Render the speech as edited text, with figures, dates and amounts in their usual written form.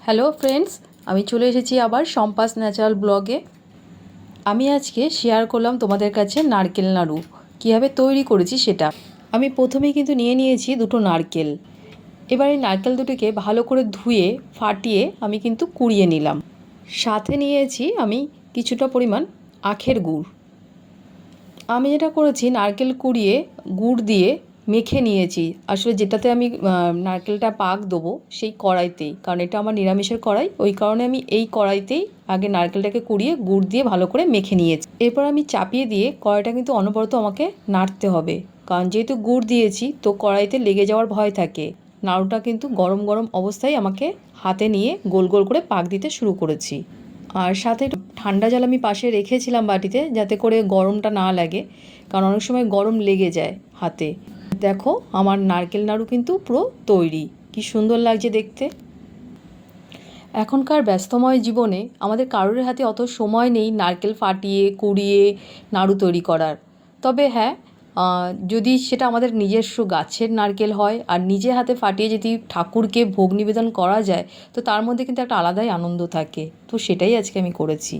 Hello friends, আমি চলে এসেছি আবার সম্পাস ন্যাচারাল ব্লগে। আমি আজকে শেয়ার করলাম তোমাদের কাছে নারকেল নাড়ু কীভাবে তৈরি করেছি সেটা। আমি প্রথমেই কিন্তু নিয়েছি দুটো নারকেল। এবার এই নারকেল দুটোকে ভালো করে ধুয়ে ফাটিয়ে আমি কিন্তু কুড়িয়ে নিলাম। সাথে নিয়েছি আমি কিছুটা পরিমাণ আখের গুড়। আমি যেটা করেছি, নারকেল কুড়িয়ে গুড় দিয়ে মেখে নিয়েছি। আসলে যেটাতে আমি নারকেলটা পাক দেবো সেই কড়াইতেই, কারণ এটা আমার নিরামিষের কড়াই, ওই কারণে আমি এই কড়াইতেই আগে নারকেলটাকে কুড়িয়ে গুড় দিয়ে ভালো করে মেখে নিয়েছি। এরপর আমি চাপিয়ে দিয়ে কড়াইটা কিন্তু অনবরত আমাকে নাড়তে হবে, কারণ যেহেতু গুড় দিয়েছি তো কড়াইতে লেগে যাওয়ার ভয় থাকে। নাড়ুটা কিন্তু গরম গরম অবস্থায় আমাকে হাতে নিয়ে গোল গোল করে পাক দিতে শুরু করেছি। আর সাথে ঠান্ডা জল আমি পাশে রেখেছিলাম বাটিতে, যাতে করে গরমটা না লাগে, কারণ অনেক সময় গরম লেগে যায় হাতে। দেখো আমার নারকেল নাড়ু কিন্তু পুরো তৈরি। কি সুন্দর লাগছে দেখতে। এখনকার ব্যস্তময় জীবনে আমাদের কারোর হাতে অত সময় নেই নারকেল ফাটিয়ে কুড়িয়ে নাড়ু তৈরি করার। তবে হ্যাঁ, যদি সেটা আমাদের নিজস্ব গাছের নারকেল হয় আর নিজে হাতে ফাটিয়ে যদি ঠাকুরকে ভোগ নিবেদন করা যায়, তো তার মধ্যে কিন্তু একটা আলাদাই আনন্দ থাকে। তো সেটাই আজকে আমি করেছি।